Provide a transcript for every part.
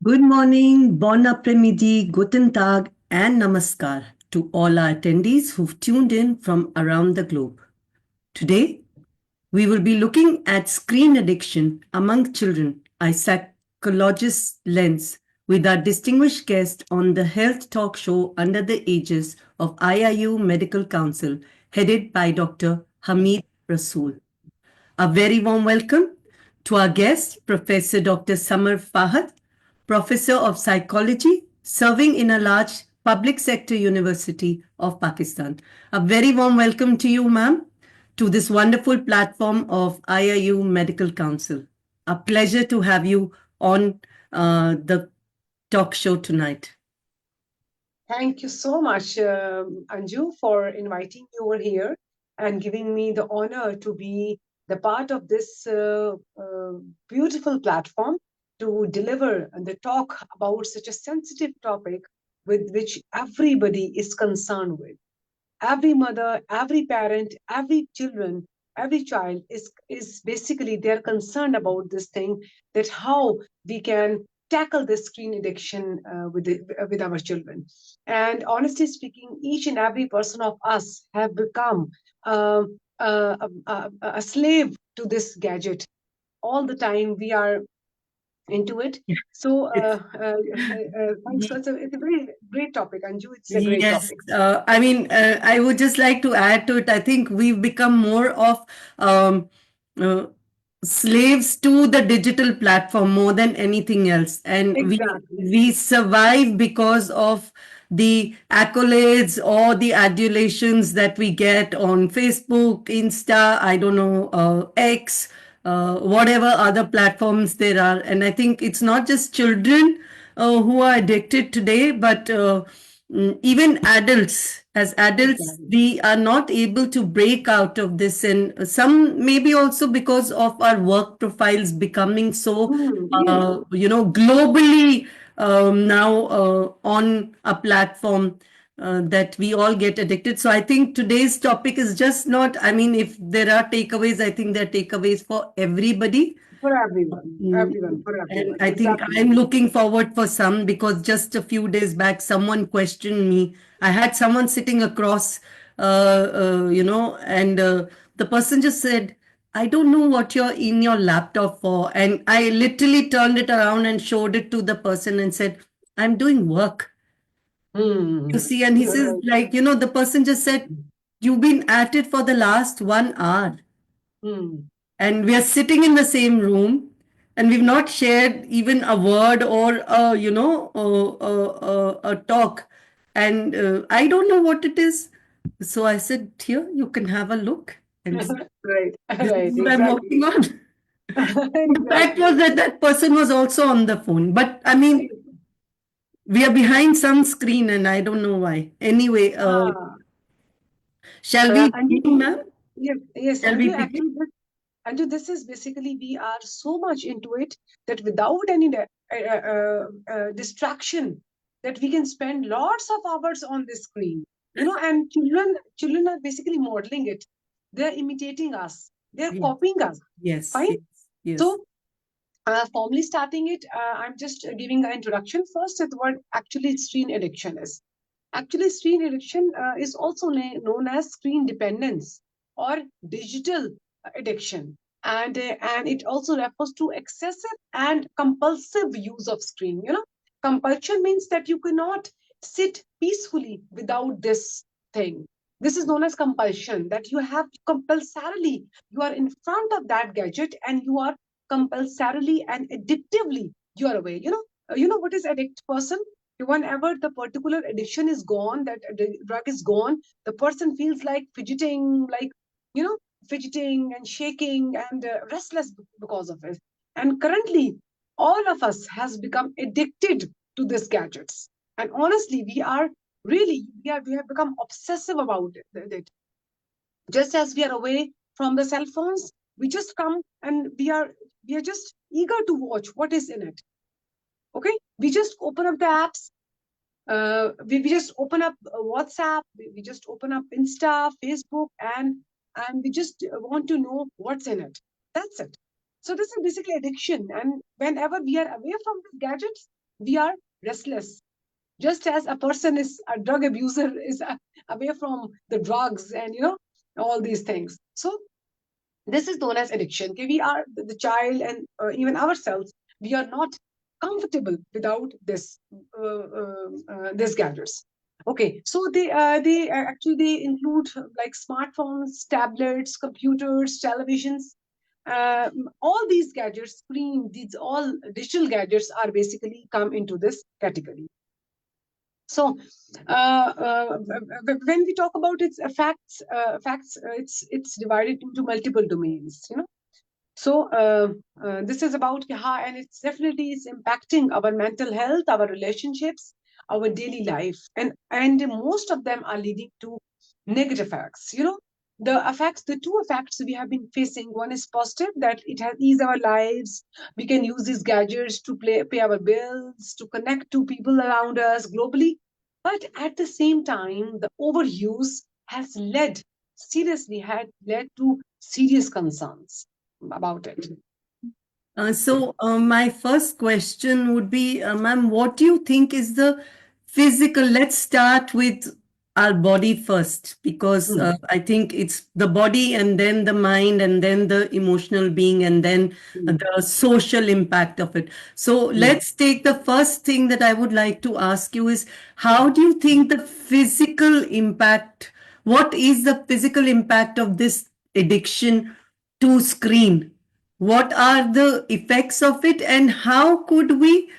Good morning, bon après-midi, guten tag, and namaskar to all our attendees who've tuned in from around the globe. Today, we will be looking at screen addiction among children, a psychologist's lens, with our distinguished guest on the health talk show under the aegis of IIU Medical Council, headed by Dr. Hamid Rasool. A very warm welcome to our guest, Professor Dr. Samar Fahd, Professor of Psychology, serving in a large public sector university of Pakistan. A very warm welcome to you, ma'am, to this wonderful platform of IIU Medical Council. A pleasure to have you on the talk show tonight. Thank you so much, Anju, for inviting me over here and giving me the honor to be the part of this beautiful platform to deliver the talk about such a sensitive topic with which everybody is concerned with. Every mother, every parent, every children, every child is basically they're concerned about this thing, that how we can tackle this screen addiction with our children. And honestly speaking, each and every person of us have become a slave to this gadget. All the time we are into it. So thanks. So it's a very great topic, Anju. It's a great Yes, topic. I would just like to add to it. I think we've become more of um, uh, slaves to the digital platform more than anything else, and we Exactly. we survive because of the accolades or the adulations that we get on Facebook, Insta, I don't know, X, whatever other platforms there are. And I think it's not just children who are addicted today, but even adults. As adults, Exactly. we are not able to break out of this, and some maybe also because of our work profiles becoming so, Yes. globally now on a platform that we all get addicted. So I think today's topic is just not, I mean, if there are takeaways, I think there are takeaways for everybody. Mm, For And everyone. I think Exactly. I'm looking forward for some, because just a few days back, someone questioned me. I had someone sitting across, and the person just said, I don't know what you're in your laptop for. And I literally turned it around and showed it to the person and said, I'm doing work. You Hmm. see, and he says, Right. like, the person just said, you've been at it for the last 1 hour, Hmm. and we are sitting in the same room, and we've not shared even a word or a talk, and I don't know what it is. So I said, here, you can have a look and see. Right. This is Right. what I'm Exactly. working on. The fact was Exactly. that that person was also on the phone, but I mean, we are behind some screen, and I don't know why. Anyway, Ah. shall we And begin, ma'am? yes, yes, Shall we Anju, begin? actually, Anju, this is basically we are so much into it that without any distraction, that we can spend lots of hours on this screen. And children are basically modeling it. They're imitating us. They're Yes, copying us. yes, Fine. yes, yes. So formally starting it, I'm just giving an introduction first at what actually screen addiction is. Actually, screen addiction is also known as screen dependence or digital addiction. And it also refers to excessive and compulsive use of screen. Compulsion means that you cannot sit peacefully without this thing. This is known as compulsion, that you have compulsorily, you are in front of that gadget and you are compulsorily and addictively you're away. What is addict person? Whenever the particular addiction is gone, that the drug is gone, the person feels like fidgeting, you know fidgeting and shaking and restless because of it. And currently all of us has become addicted to these gadgets, and honestly we have become obsessive about it. Just as we are away from the cell phones, we just come and we are just eager to watch what is in it. Okay, we just open up the apps. We just open up WhatsApp, we just open up Insta, Facebook, and we just want to know what's in it. That's it. So this is basically addiction. And whenever we are away from these gadgets, we are restless. Just as a person is a drug abuser is away from the drugs and all these things. So this is known as addiction. Okay, we are the child and even ourselves. We are not comfortable without this gadgets. Okay, so they actually they include like smartphones, tablets, computers, televisions. All these gadgets, screen, these all digital gadgets are basically come into this category. So, when we talk about its it's divided into multiple domains. So this is about how, and it's definitely is impacting our mental health, our relationships, our daily life, and most of them are leading to negative effects. The two effects we have been facing. One is positive, that it has eased our lives. We can use these gadgets to pay our bills, to connect to people around us globally. But at the same time, the overuse has had led to serious concerns about it. My first question would be, ma'am, what do you think is the physical? Let's start with our body first, because Mm, I think it's the body and then the mind and then the emotional being and then mm, the social impact of it. So mm. let's take the first thing that I would like to ask you is, how do you think the physical impact, what is the physical impact of this addiction to screen? What are the effects of it, and how could we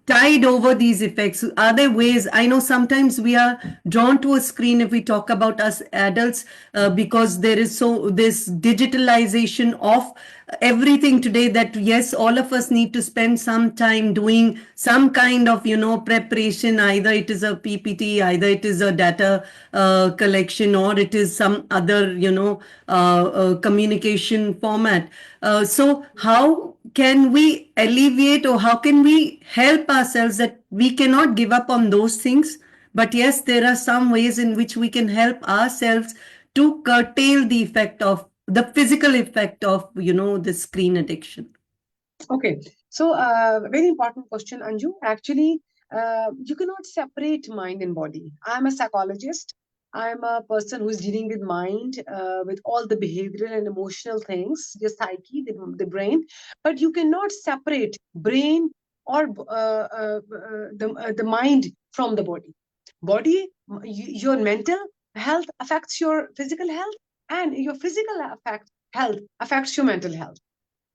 tide over these effects? Are there ways? I know sometimes we are drawn to a screen if we talk about us adults, because there is so this digitalization of everything today, that yes, all of us need to spend some time doing some kind of preparation. Either it is a PPT, either it is a data collection, or it is some other communication format. So how can we alleviate, or how can we help ourselves that we cannot give up on those things, but yes, there are some ways in which we can help ourselves to curtail the effect of the physical effect of the screen addiction? Okay, so very important question, Anju. Actually, you cannot separate mind and body. I'm a psychologist. I'm a person who is dealing with mind, with all the behavioral and emotional things, your psyche, the brain. But you cannot separate brain or the mind from the body. Your mental health affects your physical health, and your health affects your mental health.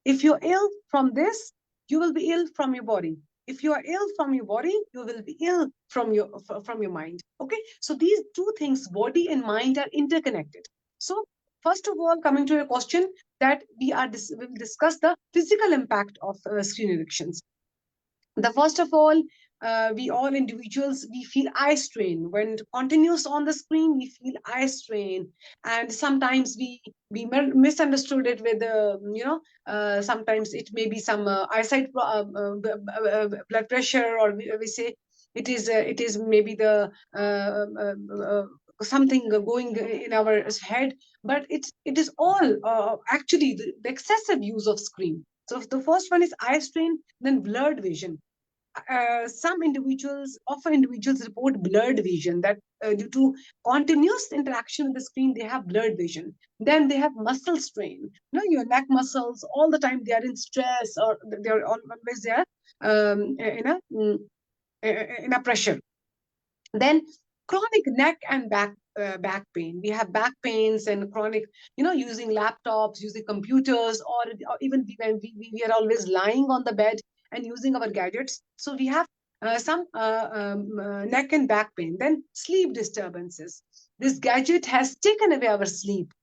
If you're ill from this, you will be ill from your body. If you are ill from your body, you will be ill from your mind. Okay, so these two things, body and mind, are interconnected. So first of all, coming to your question, that we will discuss the physical impact of screen addictions. The first of all, we all individuals, we feel eye strain when continuous on the screen. We feel eye strain, and sometimes we misunderstood it with sometimes it may be some eyesight blood pressure, or we say it is maybe the something going in our head. But it is all actually the excessive use of screen. So the first one is eye strain, then blurred vision. Often individuals report blurred vision, that due to continuous interaction with the screen, they have blurred vision. Then they have muscle strain. Your neck muscles all the time, they are in stress, or they're always there in a pressure. Then chronic neck and back pain. We have back pains and chronic, using laptops, using computers, or even when we are always lying on the bed and using our gadgets. So we have some neck and back pain. Then sleep disturbances. This gadget has taken away our sleep.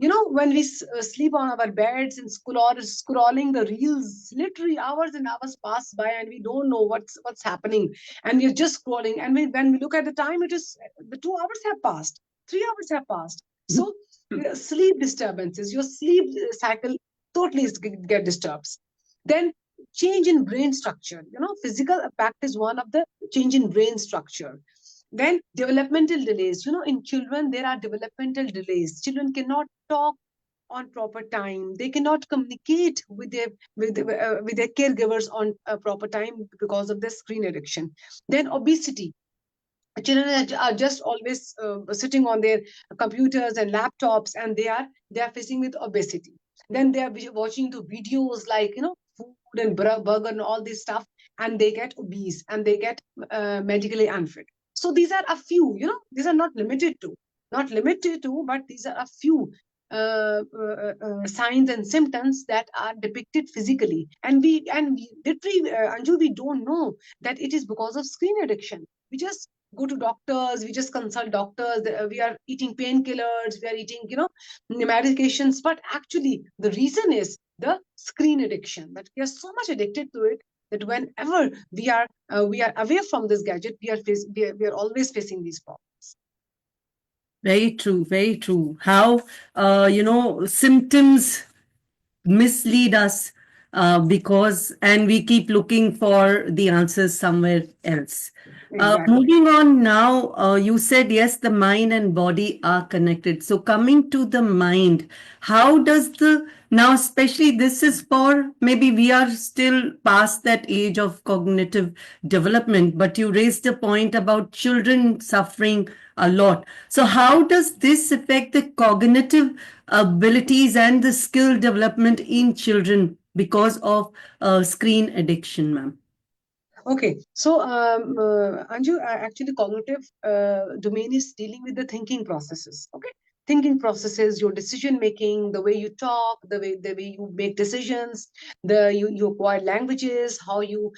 When we sleep on our beds and scrolling the reels, literally hours and hours pass by, and we don't know what's happening, and we're just scrolling. And when we look at the time, it is the 2 hours have passed, 3 hours have passed. So sleep disturbances, your sleep cycle totally get disturbed. Then change in brain structure. Physical impact is one of the change in brain structure. Then developmental delays. In children, there are developmental delays. Children cannot talk on proper time. They cannot communicate with their caregivers on proper time because of the screen addiction. Then obesity. Children are just always sitting on their computers and laptops, and they are facing with obesity. Then they are watching the videos like, food and burger and all this stuff, and they get obese and they get medically unfit. So these are a few, these are not limited to, but these are a few signs and symptoms that are depicted physically, and we literally, Anju, we don't know that it is because of screen addiction. We just go to doctors, we just consult doctors, we are eating painkillers, we are eating, medications, but actually the reason is the screen addiction, that we are so much addicted to it that whenever we are away from this gadget, we are always facing these problems. Very true, very true. How, symptoms mislead us because, and we keep looking for the answers somewhere else. Exactly. Moving on now, you said yes, the mind and body are connected. So, coming to the mind, how does now, especially this is for maybe we are still past that age of cognitive development, but you raised a point about children suffering a lot. So, how does this affect the cognitive abilities and the skill development in children because of screen addiction, ma'am? Okay, so Anju, actually, cognitive domain is dealing with the thinking processes. Okay, thinking processes, your decision making, the way you talk, the way you make decisions, you acquire languages, how you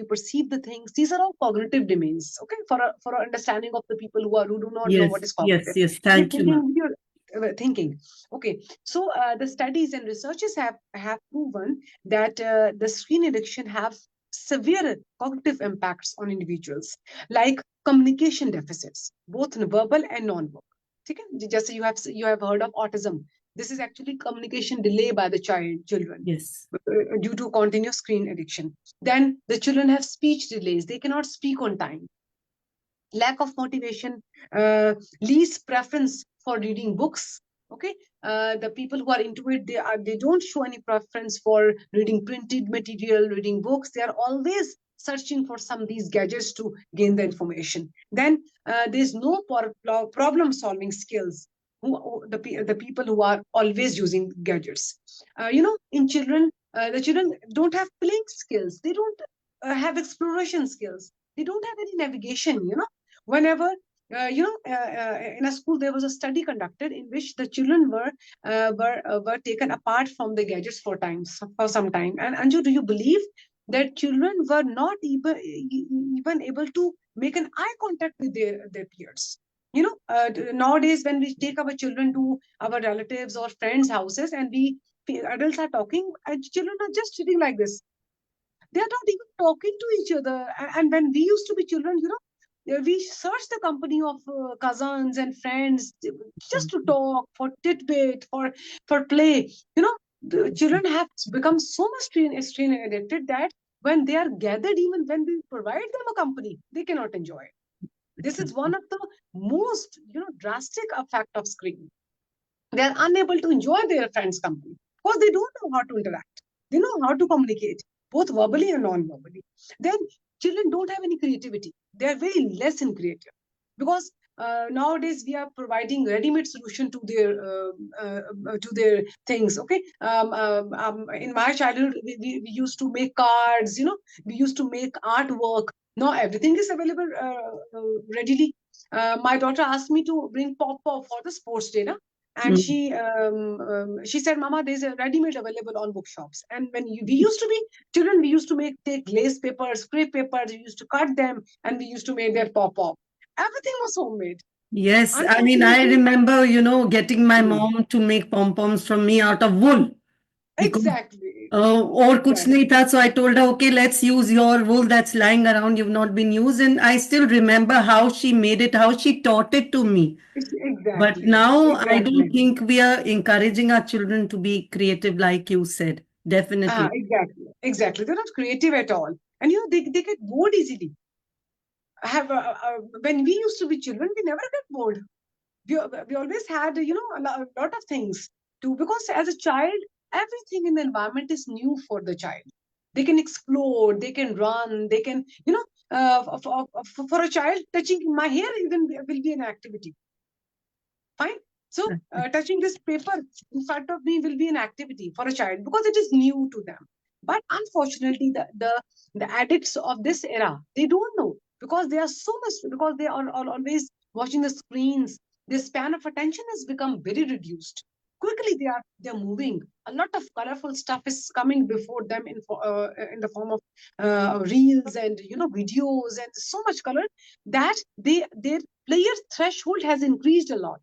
perceive the things. These are all cognitive domains. Okay, for a understanding of the people who do not know what Yes, is yes, cognitive. yes. It is Thank you, dealing ma'am. with your thinking. Okay, so the studies and researches have proven that the screen addiction have severe cognitive impacts on individuals, like communication deficits, both verbal and non-verbal. Okay? Just you have heard of autism. This is actually communication delay by the children Yes. due to continuous screen addiction. Then the children have speech delays; they cannot speak on time. Lack of motivation, least preference for reading books. Okay, the people who are into it, they don't show any preference for reading printed material, reading books. They are always searching for some of these gadgets to gain the information. Then there's no problem solving skills. The people who are always using gadgets, in children, the children don't have playing skills, they don't have exploration skills, they don't have any navigation. Whenever in a school there was a study conducted in which the children were taken apart from the gadgets for some time. And Anju, do you believe that children were not even able to make an eye contact with their peers? Nowadays when we take our children to our relatives or friends houses, and we adults are talking, and children are just sitting like this. They are not even talking to each other. And when we used to be children, we search the company of cousins and friends just to talk, for tidbit, for play. The children have become so much screen addicted that when they are gathered, even when we provide them a company, they cannot enjoy it. This is one of the most drastic effect of screen. They are unable to enjoy their friends' company because they don't know how to interact. They know how to communicate, both verbally and non-verbally. Then children don't have any creativity. They are very less in creative because nowadays we are providing ready-made solution to their things. Okay, in my childhood, we used to make cards. We used to make artwork. Now everything is available readily. My daughter asked me to bring pop for the sports day, na? And Mm. she said, "Mama, there's a ready-made available on bookshops." And when we used to be children, we used to take lace papers, crepe papers, we used to cut them, and we used to make their pop. Everything was homemade. Yes, I mean, I Unfortunately, remember, getting my hmm, mom to make pom-poms from me out of wool because exactly, और कुछ नहीं exactly, था. So I told her, okay, let's use your wool that's lying around, you've not been used. And I still remember how she made it, how she taught it to me. But exactly, now I don't exactly. think we are encouraging our children to be creative, like you said. Definitely. Exactly, exactly. They're not creative at all, and they get bored easily. When we used to be children, we never get bored. We always had a lot of things to, because as a child, everything in the environment is new for the child. They can explore, they can run, they can, for a child, touching my hair even will be an activity. Fine. So touching this paper in front of me will be an activity for a child because it is new to them. But unfortunately, the addicts of this era, they don't know, because they are so much, because they are always watching the screens. Their span of attention has become very reduced. Quickly they are moving. A lot of colorful stuff is coming before them in the form of reels and videos, and so much color that their player threshold has increased a lot.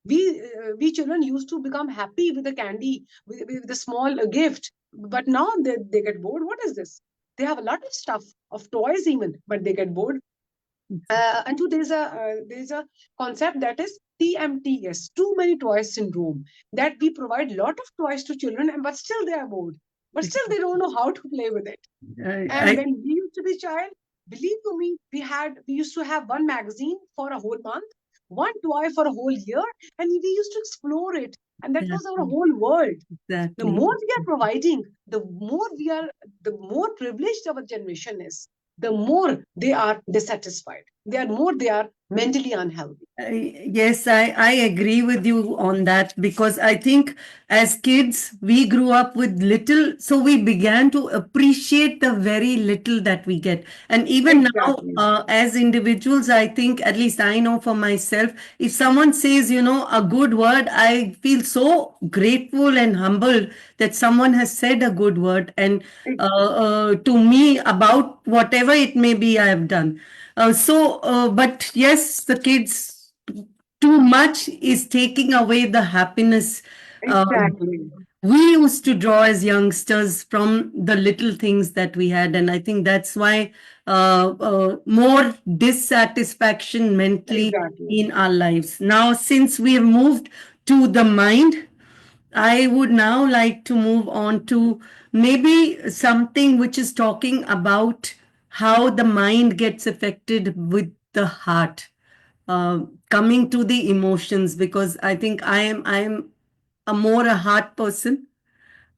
We children used to become happy with a candy, with a small gift, but now they get bored. What is this? They have a lot of stuff, of toys even, but they get bored. And so there's a concept that is TMTS, too many toys syndrome, that we provide a lot of toys to children, and but still they are bored, but still they don't know how to play with it. And I, when we used to be child, believe you me, we used to have one magazine for a whole month, one toy for a whole year, and we used to explore it. And that was our exactly, whole world. The exactly. more we are providing, the more privileged our generation is, the more they are dissatisfied. They are mentally unhealthy. Yes, I agree with you on that because I think as kids, we grew up with little, so we began to appreciate the very little that we get. And even now, Exactly. as individuals, I think, at least I know for myself, if someone says, a good word, I feel so grateful and humbled that someone has said a good word and to me about whatever it may be I have done. But yes, the kids, too much is taking away the happiness. Exactly. We used to draw as youngsters from the little things that we had. And I think that's why more dissatisfaction mentally Exactly. in our lives. Now, since we have moved to the mind, I would now like to move on to maybe something which is talking about how the mind gets affected with the heart. Coming to the emotions, because I think I am a heart person,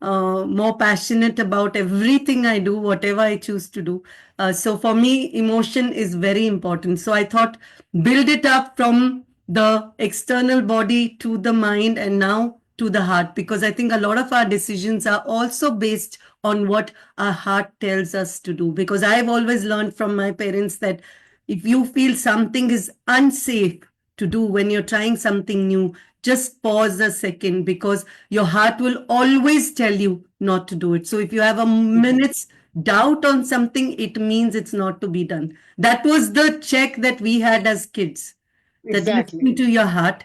more passionate about everything I do, whatever I choose to do. So for me, emotion is very important. So I thought build it up from the external body to the mind and now to the heart, because I think a lot of our decisions are also based on what our heart tells us to do. Because I've always learned from my parents that if you feel something is unsafe to do when you're trying something new, just pause a second, because your heart will always tell you not to do it. So if you have a minute's doubt on something, it means it's not to be done. That was the check that we had as kids, that listening Exactly. to your heart.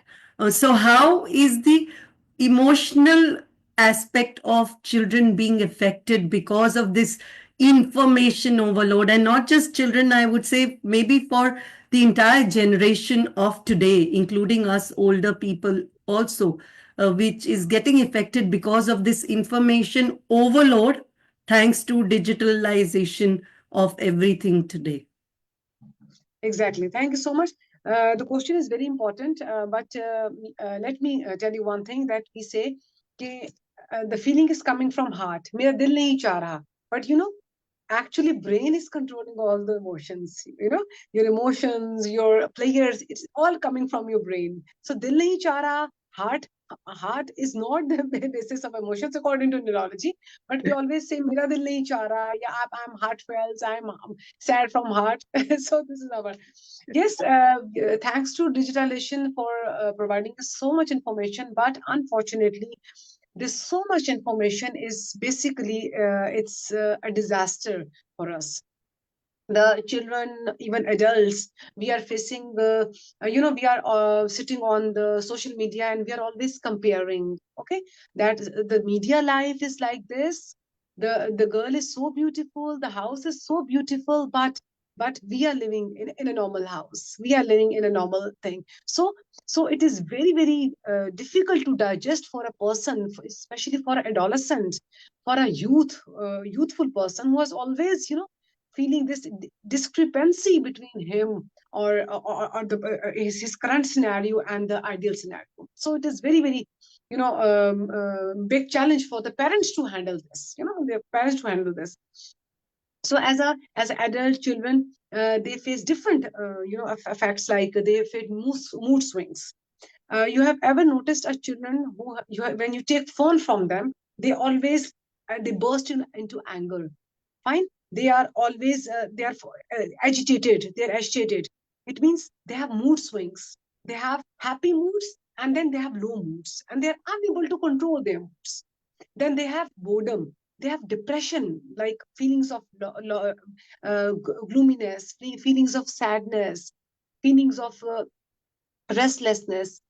So, how is the emotional aspect of children being affected because of this information overload? And not just children, I would say, maybe for the entire generation of today, including us older people also, which is getting affected because of this information overload, thanks to digitalization of everything today. Exactly. Thank you so much. The question is very important, but let me tell you one thing that we say, कि, the feeling is coming from heart. मेरा दिल नहीं चाह रहा. But actually brain is controlling all the emotions. Your emotions, your players, it's all coming from your brain. So dil nahi cha raha, heart is not the basis of emotions according to neurology, but we always say mera dil nahi cha raha, yeah, I'm heartfelt, I'm sad from heart. So this is our, yes, thanks to digitalization for providing us so much information, but unfortunately this so much information is basically it's a disaster for us, the children, even adults. We are facing the we are sitting on the social media and we are always comparing, okay, that the media life is like this, the girl is so beautiful, the house is so beautiful, but we are living in a normal house, we are living in a normal thing. So it is very very difficult to digest for a person, especially for an adolescent, for a youthful person who has always feeling this discrepancy between him or his current scenario and the ideal scenario. So it is very very big challenge for the parents to handle this. The parents to handle this. So as adult children, they face different effects, like they face mood swings. You have ever noticed a children who when you take phone from them, they always they burst into anger. Fine, they are always agitated. They are agitated. It means they have mood swings. They have happy moods, and then they have low moods, and they are unable to control their moods. Then they have boredom. They have depression, like feelings of gloominess, feelings of sadness, feelings of restlessness,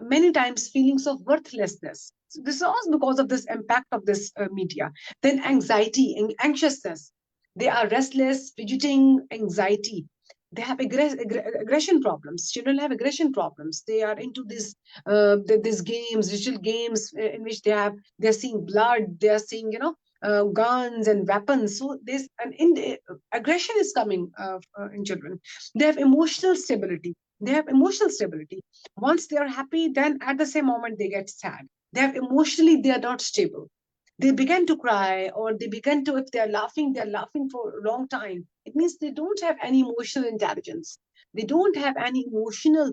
many times feelings of worthlessness. So this is also because of this impact of this media. Then anxiety and anxiousness. They are restless, fidgeting, anxiety. They have aggression problems. Children have aggression problems. They are into these games, digital games, in which they're seeing blood. They are seeing guns and weapons. So there's aggression is coming in children. They have emotional stability. They have emotional stability. Once they are happy, then at the same moment they get sad. They are not stable. They begin to cry, or they begin to, if they're laughing for a long time. It means they don't have any emotional intelligence. They don't have any emotional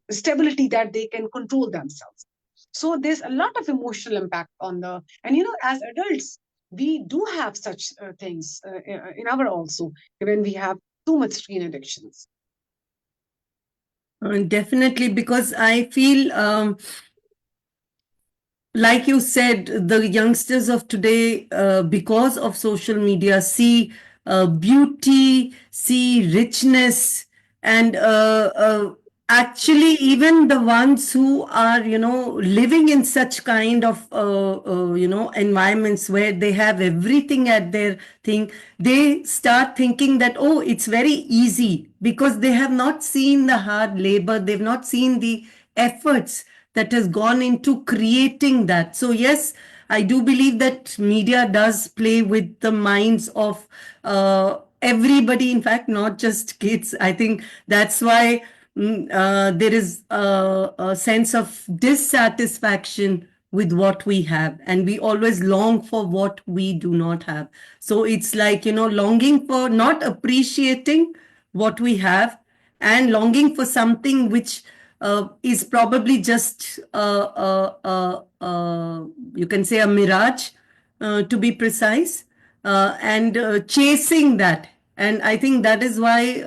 stability that they can control themselves. So there's a lot of emotional impact on the, and as adults, we do have such things in our also, when we have too much screen addictions. Definitely, because I feel, like you said, the youngsters of today, because of social media, see beauty, see richness, and actually, even the ones who are, living in such kind of, environments where they have everything at their thing, they start thinking that, oh, it's very easy, because they have not seen the hard labor, they've not seen the efforts that has gone into creating that. So yes, I do believe that media does play with the minds of everybody, in fact, not just kids. I think that's why there is a sense of dissatisfaction with what we have, and we always long for what we do not have. So it's like, longing for, not appreciating what we have, and longing for something which is probably just you can say a mirage, to be precise, and chasing that. And I think that is why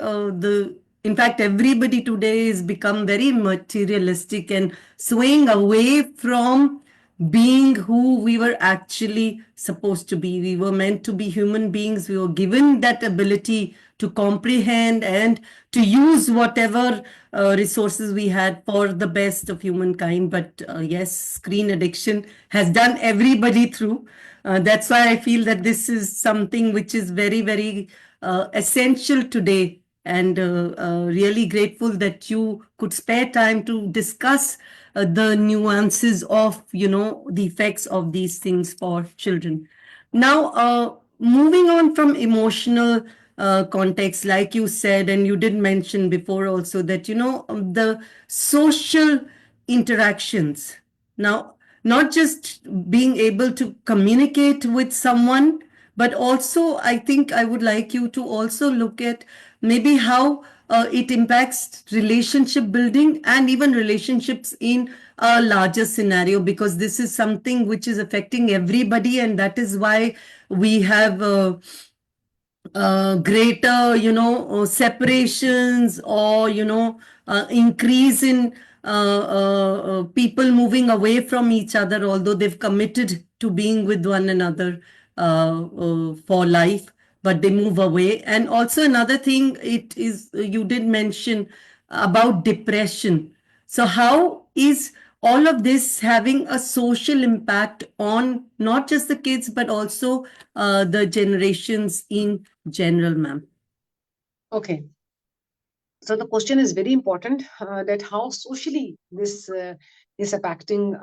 in fact, everybody today has become very materialistic and swaying away from being who we were actually supposed to be. We were meant to be human beings. We were given that ability to comprehend and to use whatever resources we had for the best of humankind. But yes, screen addiction has done everybody through. That's why I feel that this is something which is very, very essential today, and really grateful that you could spare time to discuss the nuances of, the effects of these things for children. Now, moving on from emotional context, like you said, and you did mention before also, that, the social interactions. Now, not just being able to communicate with someone, but also I think I would like you to also look at maybe how it impacts relationship building and even relationships in a larger scenario, because this is something which is affecting everybody, and that is why we have greater, separations, or, increase in people moving away from each other, although they've committed to being with one another for life, but they move away. And also another thing, it is, you did mention about depression. So how is all of this having a social impact on not just the kids, but also the generations in general, ma'am? Okay. So the question is very important, that how socially this is impacting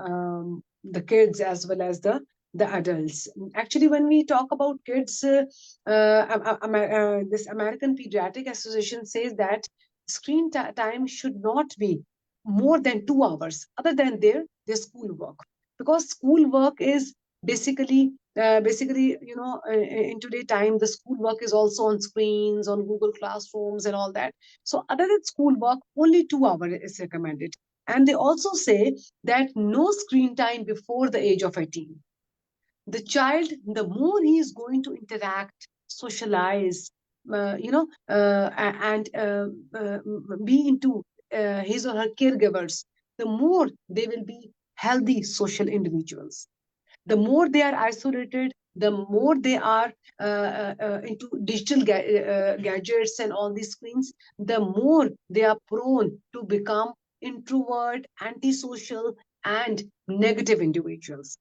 the kids as well as the adults. Actually, when we talk about kids, this American Pediatric Association says that screen time should not be more than 2 hours other than their school work, because school work is basically in today's time the school work is also on screens, on Google Classrooms and all that. So other than school work, only 2 hours is recommended. And they also say that no screen time before the age of 18. The child, the more he is going to interact, socialize, and be into his or her caregivers, the more they will be healthy social individuals. The more they are isolated, the more they are into digital gadgets and all these screens, the more they are prone to become introvert, antisocial, and negative individuals.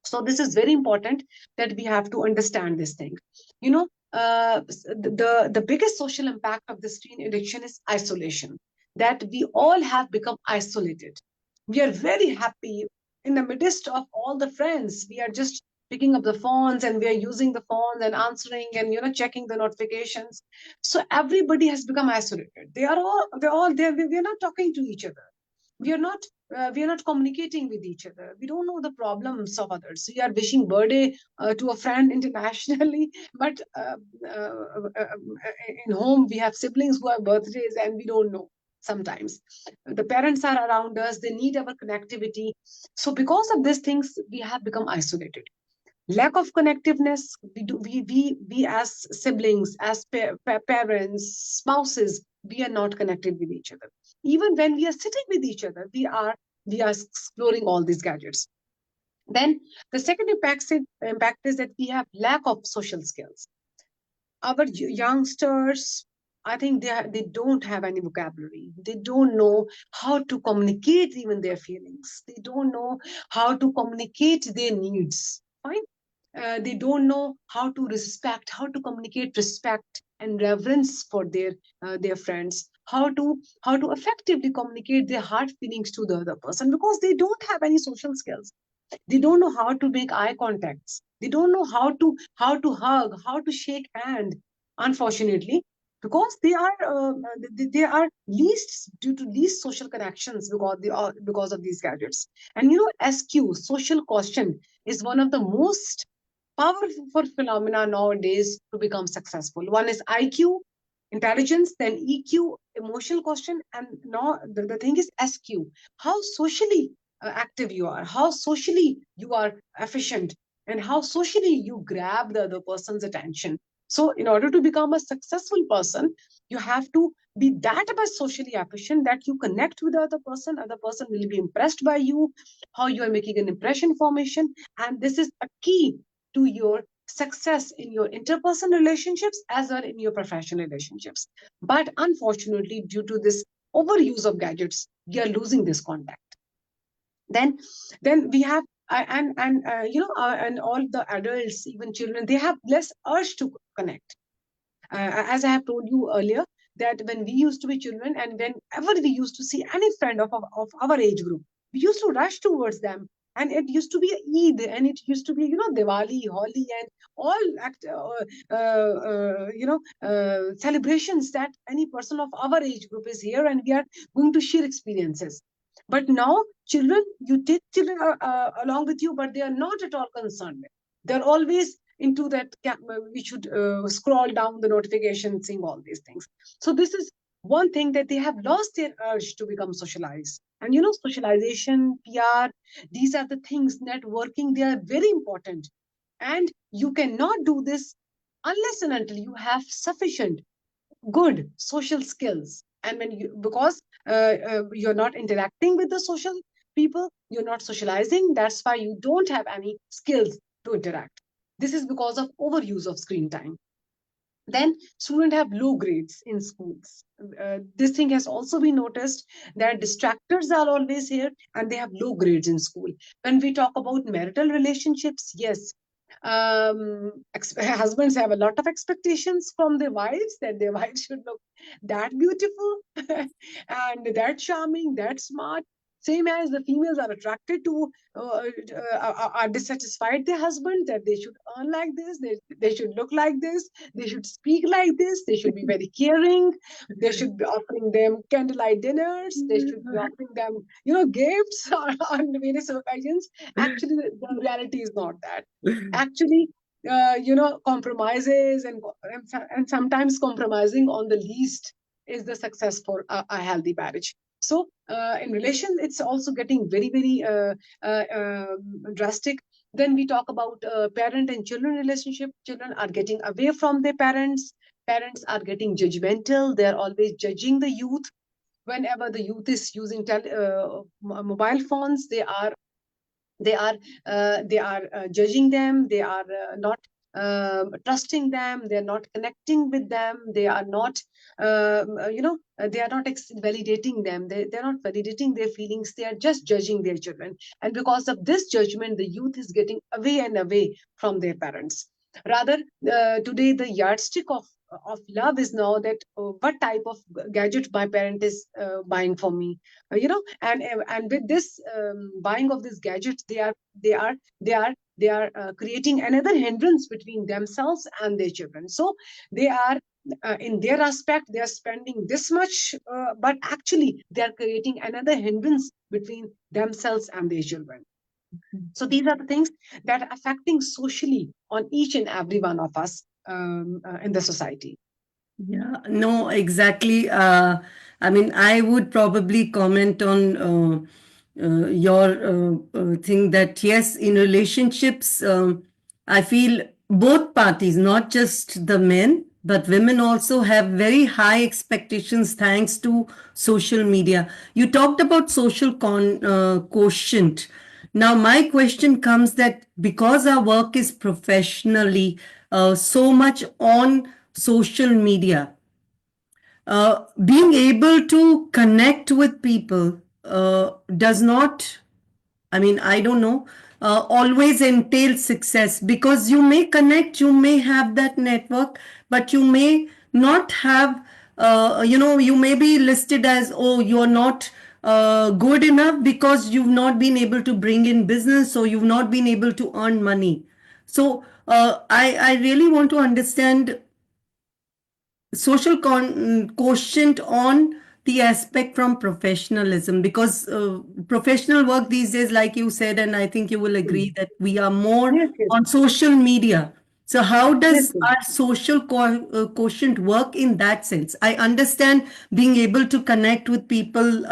So this is very important that we have to understand this thing. you know the biggest social impact of the screen addiction is isolation, that we all have become isolated. We are very happy in the midst of all the friends. We are just picking up the phones and we are using the phones and answering and checking the notifications. So everybody has become isolated. They're all there. We are not talking to each other. We are not communicating with each other. We don't know the problems of others. We are wishing birthday to a friend internationally, but in home we have siblings who have birthdays and we don't know. Sometimes the parents are around us, they need our connectivity. So because of these things we have become isolated. Lack of connectiveness, we as siblings, as parents, spouses, we are not connected with each other. Even when we are sitting with each other, we are exploring all these gadgets. Then the second impact is that we have lack of social skills. Our youngsters, I think they don't have any vocabulary. They don't know how to communicate even their feelings. They don't know how to communicate their needs. Fine. They don't know how to respect, how to communicate respect and reverence for their friends, how to effectively communicate their heart feelings to the other person, because they don't have any social skills. They don't know how to make eye contacts. They don't know how to hug, how to shake hand. Unfortunately, because they are least due to least social connections, because of these gadgets. And SQ, social question, is one of the most powerful phenomena nowadays to become successful. One is IQ, intelligence, then EQ, emotional question, and now the thing is SQ, how socially active you are, how socially you are efficient, and how socially you grab the other person's attention. So, in order to become a successful person, you have to be that much socially efficient that you connect with the other person will be impressed by you, how you are making an impression formation, and this is a key to your success in your interpersonal relationships as well in your professional relationships. But unfortunately, due to this overuse of gadgets, we are losing this contact. Then we have and all the adults, even children, they have less urge to connect. As I have told you earlier, that when we used to be children and whenever we used to see any friend of our age group, we used to rush towards them. And it used to be Eid, and it used to be, Diwali, Holi, and all celebrations, that any person of our age group is here and we are going to share experiences. But now, children, you take children along with you, but they are not at all concerned. They're always into that we should scroll down the notification, seeing all these things. So this is one thing, that they have lost their urge to become socialized. And socialization, PR, these are the things. Networking, they are very important. And you cannot do this unless and until you have sufficient good social skills. And when you because you're not interacting with the social people, you're not socializing, that's why you don't have any skills to interact. This is because of overuse of screen time. Then students have low grades in schools. This thing has also been noticed, that distractors are always here and they have low grades in school. When we talk about marital relationships, yes, husbands have a lot of expectations from their wives, that their wives should look that beautiful and that charming, that smart. Same as the females are attracted to, are dissatisfied their husband, that they should earn like this, they should look like this, they should speak like this, they should be very caring, they should be offering them candlelight dinners, they should be offering them, gifts on various occasions. Actually, the reality is not that. Actually, compromises and sometimes compromising on the least is the success for a healthy marriage. So in relation, it's also getting very, very drastic. Then we talk about parent and children relationship. Children are getting away from their parents. Parents are getting judgmental. They're always judging the youth. Whenever the youth is using mobile phones, they are judging them. They are not trusting them. They are not connecting with them. They are not they are not validating them. They're not validating their feelings. They are just judging their children, and because of this judgment, the youth is getting away and away from their parents. Rather, today the yardstick of love is now that what type of gadget my parent is buying for me, and with this buying of this gadget, they are creating another hindrance between themselves and their children. So they are, in their aspect, they are spending this much, but actually they are creating another hindrance between themselves and their children. So these are the things that are affecting socially on each and every one of us in the society. Yeah, no, exactly. I mean, I would probably comment on your thing that yes, in relationships, I feel both parties, not just the men, but women also have very high expectations thanks to social media. You talked about social quotient. Now, my question comes that because our work is professionally so much on social media, being able to connect with people does not, I mean, I don't know, always entail success because you may connect, you may have that network, but you may not have, you may be listed as, oh, you're not good enough because you've not been able to bring in business or you've not been able to earn money. So I really want to understand social quotient on the aspect from professionalism because professional work these days, like you said, and I think you will agree Mm. that we are more Yes, yes, on social media. So how yes, does yes. our social quotient work in that sense? I understand being able to connect with people,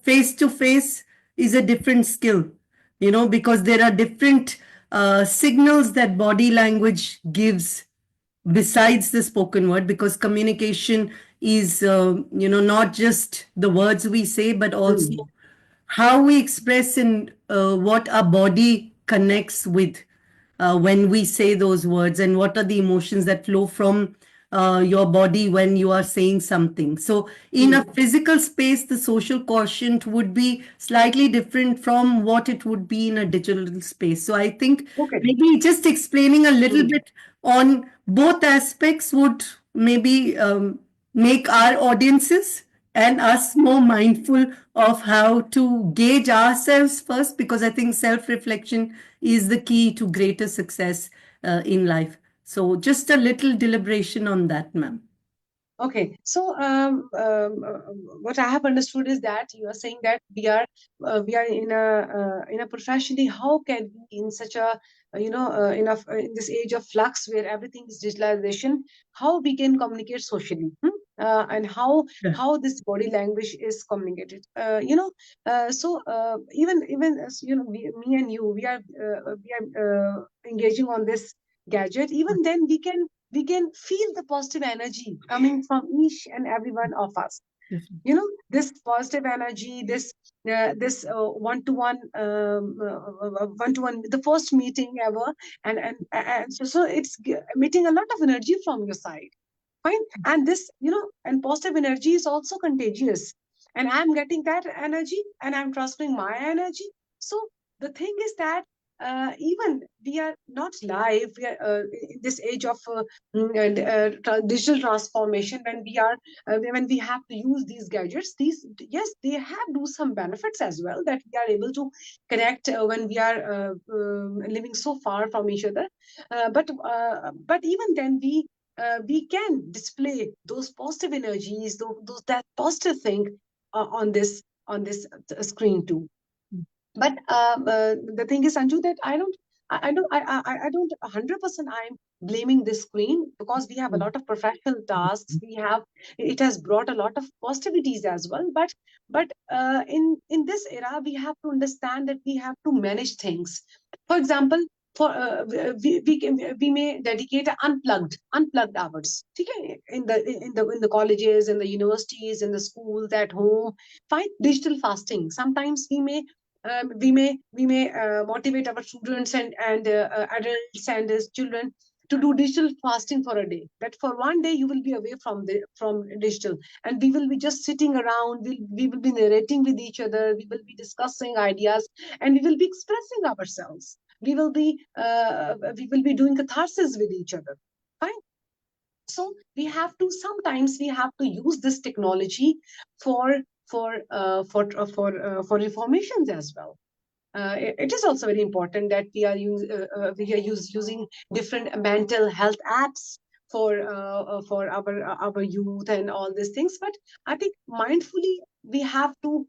face to face is a different skill, because there are different signals that body language gives besides the spoken word, because communication is not just the words we say but also Mm. how we express and what our body connects with when we say those words, and what are the emotions that flow from your body when you are saying something. So in a Mm. physical space, the social quotient would be slightly different from what it would be in a digital space. So I think Okay. maybe just explaining a little Mm. bit on both aspects would maybe make our audiences and us more mindful of how to gauge ourselves first, because I think self reflection is the key to greater success in life. So, just a little deliberation on that, ma'am. Okay, so what I have understood is that you are saying that we are in a professionally. How can we, in such a in this age of flux where everything is digitalization, how we can communicate socially, and Yeah. how this body language is communicated. So even as me and you, we are engaging on this gadget. Even then, we can feel the positive energy coming from each and every one of us. This positive energy, this one-to-one, the first meeting ever, and so it's emitting a lot of energy from your side. Fine. And this, and positive energy is also contagious, and I'm getting that energy and I'm transferring my energy. So the thing is that even we are not live. We are in this age of digital transformation. When we have to use these gadgets, these, yes, they have do some benefits as well, that we are able to connect when we are living so far from each other. But even then, we can display those positive energies, those that positive thing on this screen too. But the thing is, Anju, that I don't 100% I'm blaming this screen, because we have a lot of professional tasks. It has brought a lot of positivities as well. But in this era, we have to understand that we have to manage things. For example, for we may dedicate unplugged hours. Okay? In the colleges, in the universities, in the schools, at home. Fine, digital fasting. Sometimes we may motivate our students and adults and children to do digital fasting for a day. That for one day you will be away from digital, and we will be just sitting around. We will be narrating with each other. We will be discussing ideas, and we will be expressing ourselves. We will be doing catharsis with each other. Fine. So sometimes we have to use this technology for for reformations as well. It is also very important that we are using different mental health apps for our youth and all these things. But I think mindfully we have to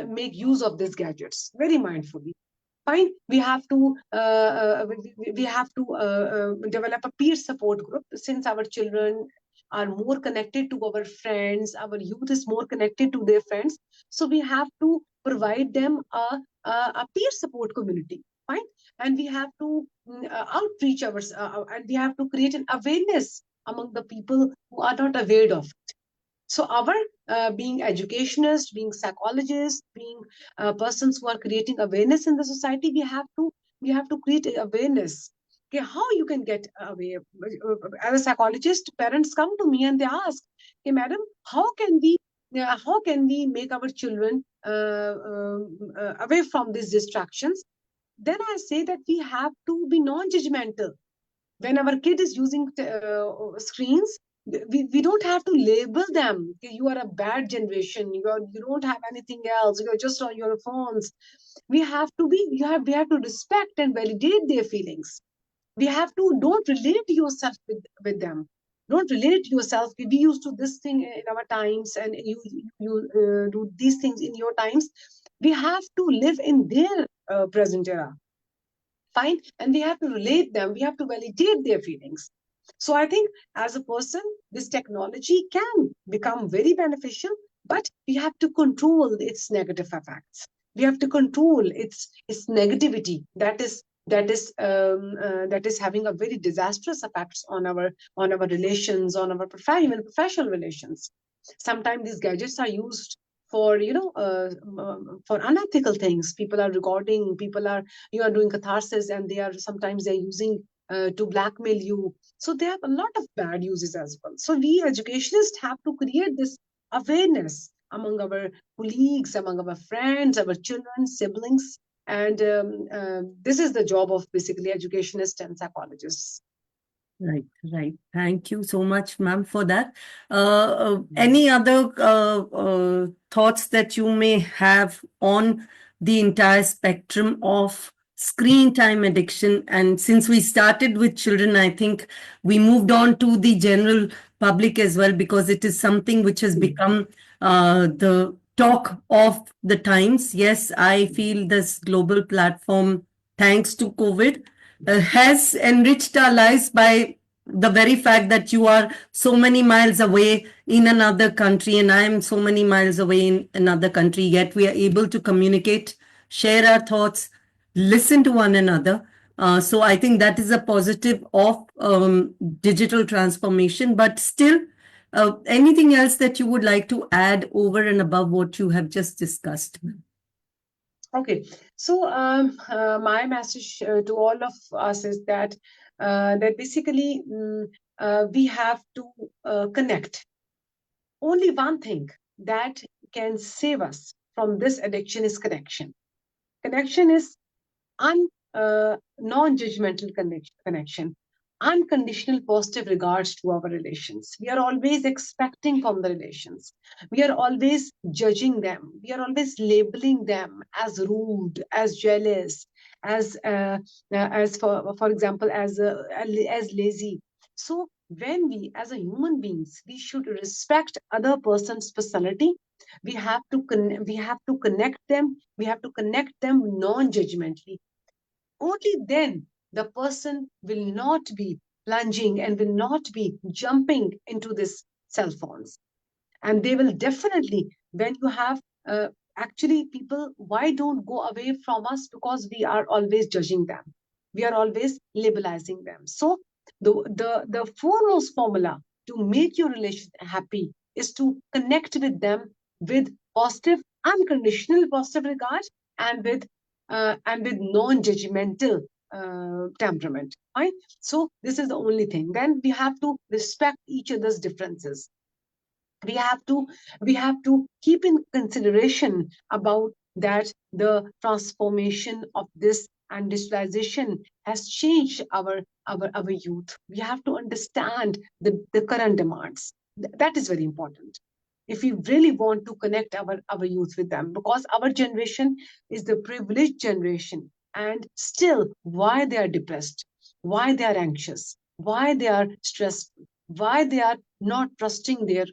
make use of these gadgets very mindfully. Fine, we have to develop a peer support group, since our children are more connected to our friends. Our youth is more connected to their friends, so we have to provide them a peer support community. Fine. And we have to outreach and we have to create an awareness among the people who are not aware of. So our being educationists, being psychologists, being persons who are creating awareness in the society, we have to create awareness. Okay, how you can get aware? As a psychologist, parents come to me and they ask, "Okay, madam, how can we make our children away from these distractions?" Then I say that we have to be non-judgmental. When our kid is using screens, we don't have to label them. Okay, you are a bad generation, you don't have anything else, you're just on your phones. We have to respect and validate their feelings. We have to don't relate yourself with them. Don't relate yourself. We used to this thing in our times, and you do these things in your times. We have to live in their present era. Fine. And we have to relate them, we have to validate their feelings. So I think, as a person, this technology can become very beneficial, but we have to control its negative effects. We have to control its negativity, that is having a very disastrous effects on our relations, on our even professional relations. Sometimes these gadgets are used for for unethical things. People are recording, people are doing catharsis, and they're using to blackmail you. So they have a lot of bad uses as well. So we educationists have to create this awareness among our colleagues, among our friends, our children, siblings. And this is the job of basically educationists and psychologists. Right, right. Thank you so much, ma'am, for that. Any other thoughts that you may have on the entire spectrum of screen time addiction? And since we started with children, I think we moved on to the general public as well, because it is something which has become the talk of the times. Yes, I feel this global platform, thanks to COVID, has enriched our lives by the very fact that you are so many miles away in another country and I am so many miles away in another country, yet we are able to communicate, share our thoughts, listen to one another. So I think that is a positive of digital transformation. But still, anything else that you would like to add over and above what you have just discussed? Okay, so my message to all of us is that basically we have to connect. Only one thing that can save us from this addiction is connection. Connection is non-judgmental connection, unconditional positive regards to our relations. We are always expecting from the relations. We are always judging them. We are always labeling them as rude, as jealous, as for example, as lazy. So when we, as a human beings, we should respect other person's personality. We have to connect them. We have to connect them non-judgmentally. Only then the person will not be plunging and will not be jumping into this cell phones. And they will definitely, when you have actually people, why don't go away from us? Because we are always judging them, we are always labelizing them. So the foremost formula to make your relation happy is to connect with them with positive, unconditional positive regard, and with non-judgmental temperament, right? So this is the only thing. Then we have to respect each other's differences. We have to keep in consideration about that the transformation of this and digitalization has changed our youth. We have to understand the current demands. That is very important if we really want to connect our youth with them, because our generation is the privileged generation. And still, why they are depressed, why they are anxious, why they are stressed, why they are not trusting their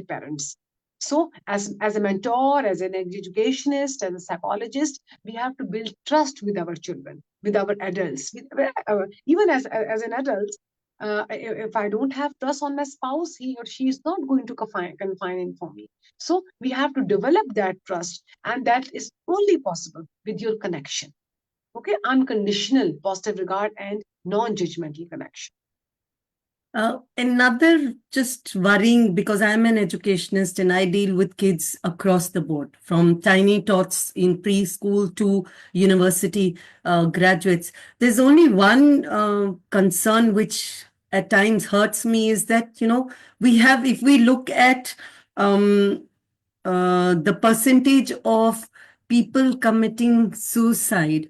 parents. So as a mentor, as an educationist, as a psychologist, we have to build trust with our children, with our adults, even as an adult. If I don't have trust on my spouse, he or she is not going to confine in for me. So we have to develop that trust, and that is only possible with your connection. Okay, unconditional positive regard and non-judgmental connection. Another just worrying, because I'm an educationist and I deal with kids across the board, from tiny tots in preschool to university graduates. There's only one concern which at times hurts me, is that, if we look at um, the percentage of people committing suicide,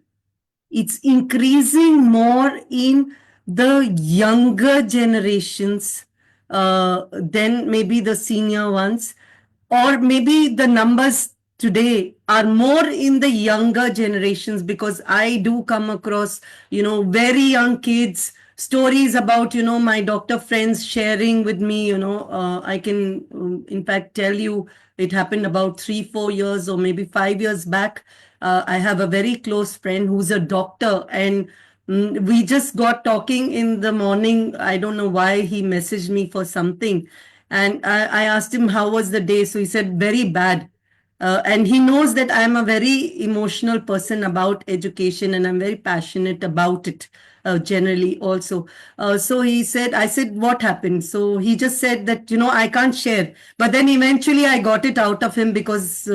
it's increasing more in the younger generations than maybe the senior ones, or maybe the numbers today are more in the younger generations, because I do come across very young kids, stories about my doctor friends sharing with me. I can in fact tell you, it happened about 3-4 years or maybe 5 years back. I have a very close friend who's a doctor, and we just got talking in the morning. I don't know why he messaged me for something. And I asked him, how was the day? So he said, very bad. And he knows that I'm a very emotional person about education, and I'm very passionate about it generally also. So he said, I said, what happened? So he just said that, I can't share. But then eventually I got it out of him, because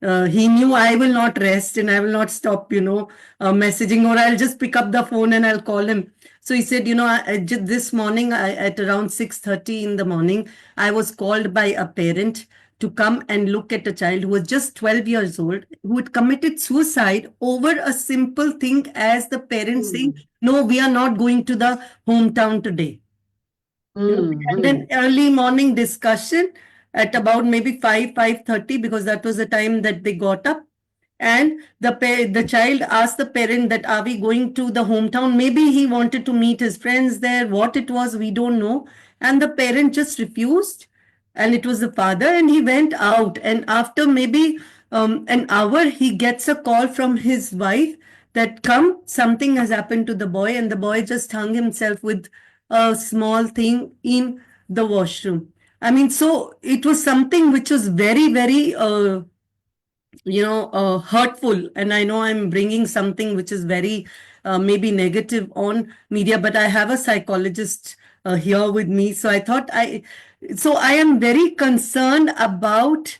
he knew I will not rest and I will not stop, messaging, or I'll just pick up the phone and I'll call him. So he said, this morning at around 6:30 in the morning, I was called by a parent to come and look at a child who was just 12 years old, who had committed suicide over a simple thing, as the parents saying, Mm. no, we are not going to the hometown today. And then Mm. early morning discussion at about maybe 5:30, because that was the time that they got up. And the child asked the parent that, are we going to the hometown? Maybe he wanted to meet his friends there. What it was, we don't know. And the parent just refused. And it was the father, and he went out. And after maybe an hour, he gets a call from his wife that, come, something has happened to the boy. And the boy just hung himself with a small thing in the washroom. I mean, so it was something which was very, very hurtful. And I know I'm bringing something which is very maybe negative on media, but I have a psychologist here with me. So I am very concerned about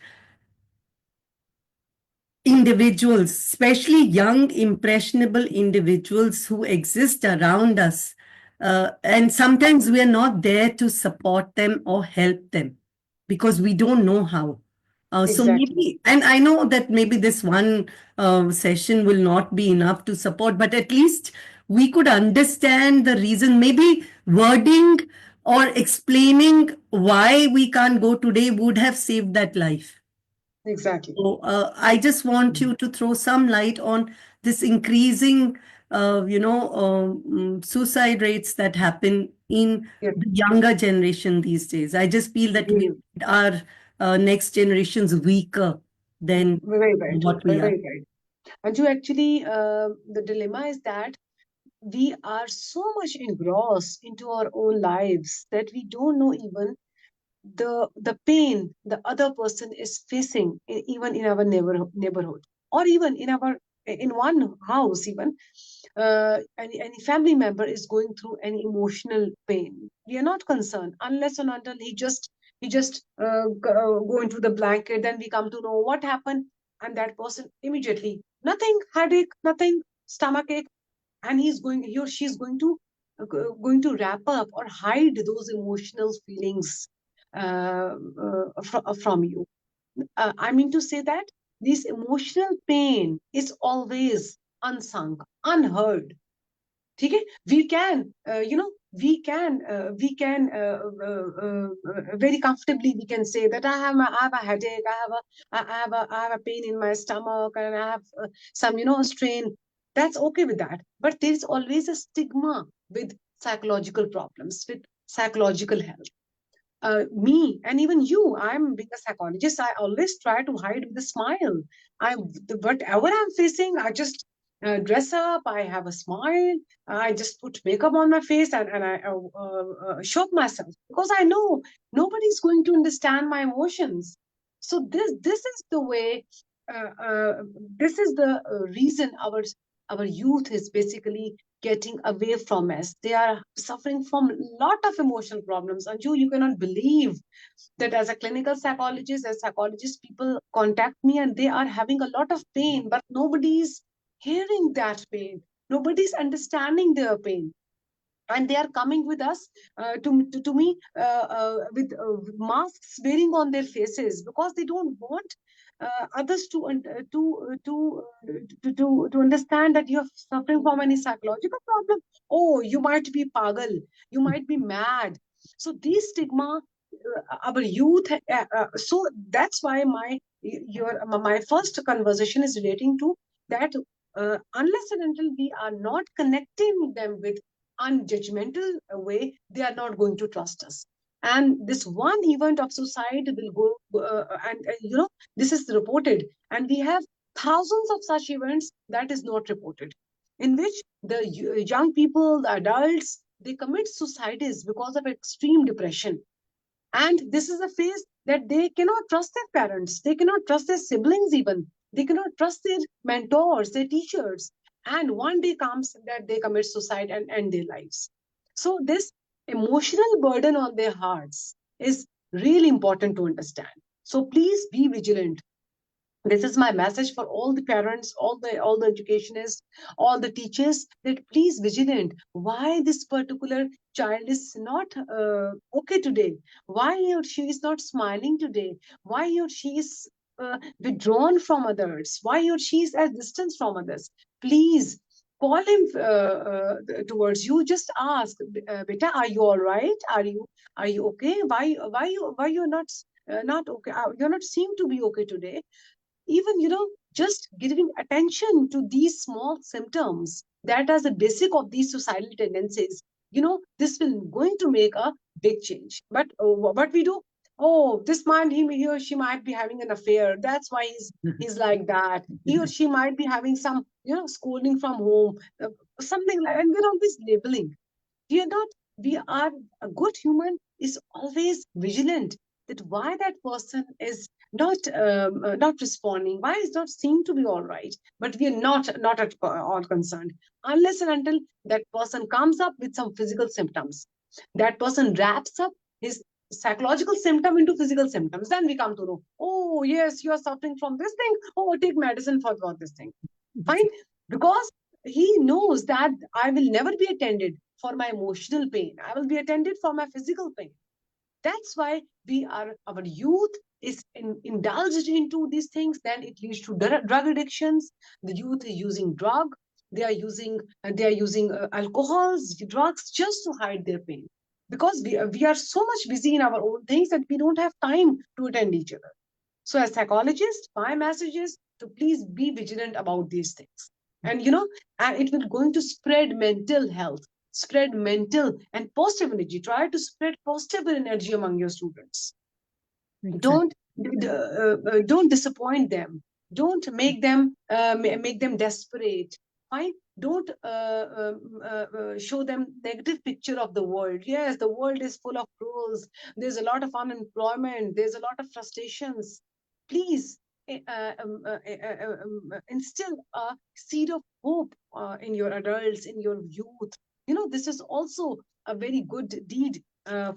individuals, especially young, impressionable individuals who exist around us. And sometimes we are not there to support them or help them, because we don't know how. So Exactly. maybe, and I know that maybe this one session will not be enough to support, but at least we could understand the reason. Maybe wording or explaining why we can't go today would have saved that life. Exactly. So I just want you to throw some light on this increasing, suicide rates that happen in Yes. the younger generation these days. I just feel that we Very, our next generation's weaker than very right. what Very, we are. very right. And you actually, the dilemma is that we are so much engrossed into our own lives that we don't know even the pain the other person is facing, even in our neighborhood, or even in one house. Even any family member is going through any emotional pain, we are not concerned unless and until he just go into the blanket, then we come to know what happened. And that person immediately, nothing, headache, nothing, stomach ache, and he or she's going to wrap up or hide those emotional feelings from you. I mean to say that this emotional pain is always unsung, unheard. Okay, we can very comfortably we can say that I have a headache, I have a pain in my stomach, and I have some strain. That's okay with that, but there is always a stigma with psychological problems, with psychological health. Me and even you, I'm being a psychologist, I always try to hide with a smile. I Whatever I'm facing, I just dress up, I have a smile, I just put makeup on my face, and I show up myself, because I know nobody's going to understand my emotions. So this is the way, uh, uh, this is the reason our youth is basically getting away from us. They are suffering from a lot of emotional problems. And you cannot believe that as a clinical psychologist, as psychologists, people contact me and they are having a lot of pain, but nobody's hearing that pain. Nobody's understanding their pain, and they are coming with us to me with masks wearing on their faces, because they don't want others to understand that you're suffering from any psychological problem. Oh, you might be pagal, you might be mad. So these stigma, our youth, so that's why my first conversation is relating to that. Unless and until we are not connecting them with unjudgmental way, they are not going to trust us. And this one event of suicide will go, this is reported, and we have thousands of such events that is not reported, in which the young people, the adults, they commit suicides because of extreme depression. And this is a phase that they cannot trust their parents, they cannot trust their siblings, even they cannot trust their mentors, their teachers. And one day comes that they commit suicide and end their lives. So this emotional burden on their hearts is really important to understand. So please be vigilant. This is my message for all the parents, all the educationists, all the teachers, that please vigilant. Why this particular child is not okay today, why he or she is not smiling today, why he or she is withdrawn from others, why he or she is at distance from others. Please call him towards you, just ask, beta, are you all right, are you okay, why you're not okay, you're not seem to be okay today. Even just giving attention to these small symptoms that are the basic of these suicidal tendencies, this will going to make a big change. But what we do, oh, this man, he or she might be having an affair, that's why he's like that. He or she might be having some scolding from home, something like. And we're always labeling. We are not we are a good human is always vigilant, that why that person is not responding, why is not seem to be all right. But we are not at all concerned unless and until that person comes up with some physical symptoms, that person wraps up his psychological symptom into physical symptoms, then we come to know, oh yes, you are suffering from this thing, oh, take medicine for this thing. Fine. Because he knows that I will never be attended for my emotional pain, I will be attended for my physical pain. That's why our youth is indulged into these things. Then it leads to drug addictions. The youth is using drug. They are using alcohols, drugs, just to hide their pain, because we are so much busy in our own things that we don't have time to attend each other. So, as psychologists, my message is to please be vigilant about these things. And and it will going to spread mental health, spread mental and positive energy. Try to spread positive energy among your students. Exactly. Don't disappoint them. Don't make them desperate. Fine. Don't show them negative picture of the world. Yes, the world is full of pros. There's a lot of unemployment. There's a lot of frustrations. Please instill a seed of hope in your adults, in your youth. This is also a very good deed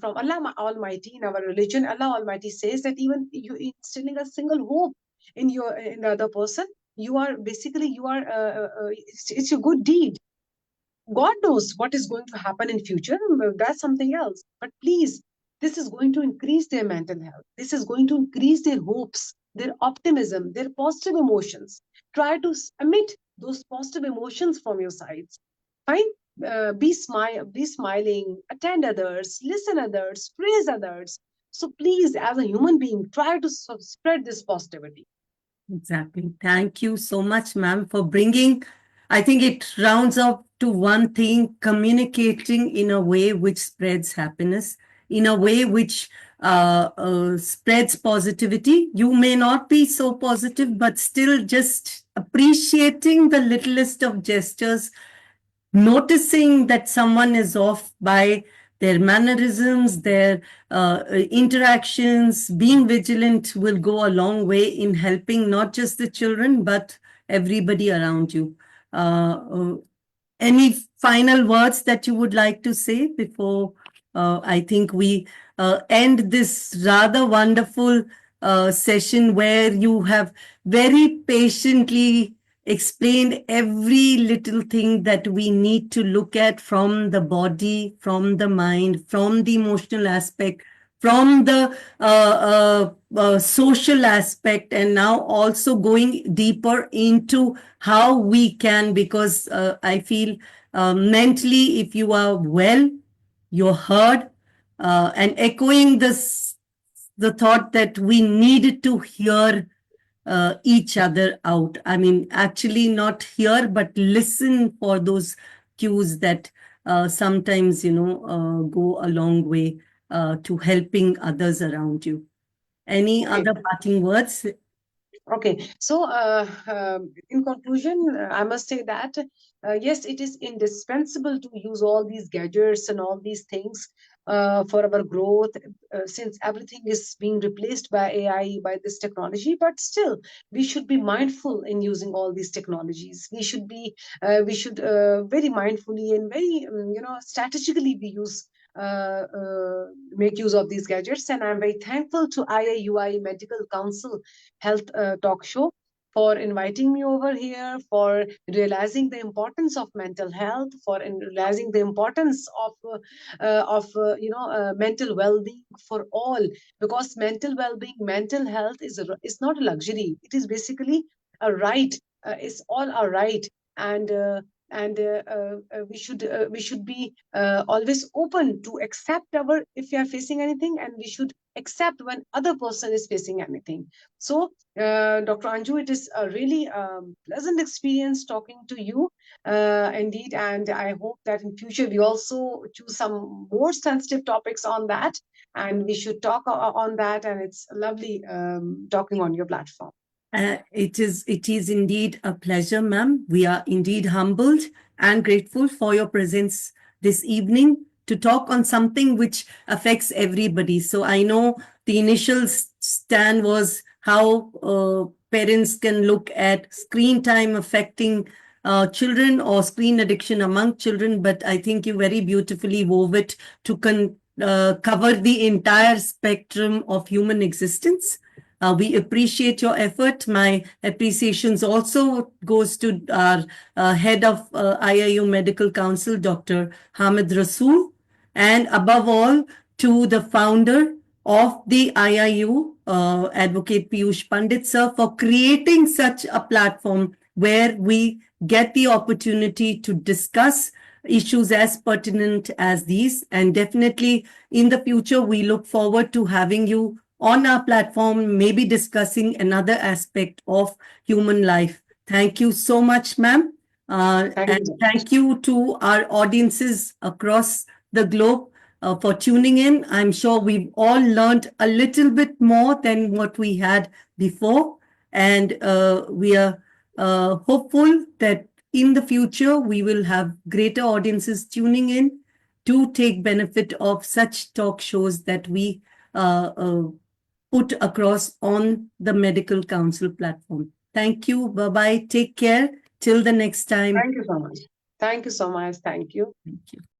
from Allah Almighty. In our religion, Allah Almighty says that even you instilling a single hope in the other person, it's a good deed. God knows what is going to happen in future. That's something else. But please, this is going to increase their mental health. This is going to increase their hopes, their optimism, their positive emotions. Try to emit those positive emotions from your sides. Fine. Be smiling, attend others, listen others, praise others. So please, as a human being, try to spread this positivity. Exactly. Thank you so much, ma'am, for bringing. I think it rounds up to one thing: communicating in a way which spreads happiness, in a way which spreads positivity. You may not be so positive, but still just appreciating the littlest of gestures, noticing that someone is off by their mannerisms, their interactions, being vigilant will go a long way in helping not just the children, but everybody around you. Any final words that you would like to say before I think we end this rather wonderful session where you have very patiently explained every little thing that we need to look at, from the body, from the mind, from the emotional aspect, from the social aspect, and now also going deeper into how we can, because I feel mentally, if you are well, you're heard, and echoing this, the thought that we needed to hear each other out. I mean, actually, not hear, but listen for those cues that sometimes, go a long way to helping others around you. Any Okay. other parting words? Okay, so in conclusion, I must say that yes, it is indispensable to use all these gadgets and all these things for our growth, since everything is being replaced by AI, by this technology. But still, we should be mindful in using all these technologies. We should very mindfully and very, strategically we use make use of these gadgets. And I'm very thankful to IAUI Medical Council Health Talk Show for inviting me over here, for realizing the importance of mental health, for realizing the importance of mental well-being for all. Because mental well-being, mental health is not a luxury. It is basically a right. It's all a right. And we should be always open to accept our, if we are facing anything, and we should accept when other person is facing anything. So Dr. Anju, it is a really pleasant experience talking to you, indeed, and I hope that in future we also choose some more sensitive topics on that, and we should talk on that. And it's lovely talking on your platform. It is indeed a pleasure, ma'am. We are indeed humbled and grateful for your presence this evening to talk on something which affects everybody. So I know the initial stand was how parents can look at screen time affecting children or screen addiction among children, but I think you very beautifully wove it to cover the entire spectrum of human existence. We appreciate your effort. My appreciations also goes to our head of IIU Medical Council, Dr. Hamid Rasool, and above all to the founder of the IIU, Advocate Piyush Pandit sir, for creating such a platform where we get the opportunity to discuss issues as pertinent as these. And definitely in the future, we look forward to having you on our platform, maybe discussing another aspect of human life. Thank you so much, ma'am. Thank And you so much. thank you to our audiences across the globe for tuning in. I'm sure we've all learned a little bit more than what we had before. And we are hopeful that in the future we will have greater audiences tuning in to take benefit of such talk shows that we put across on the Medical Council platform. Thank you. Bye bye. Take care. Till the next time. Thank you so much. Thank you so much. Thank you. Thank you.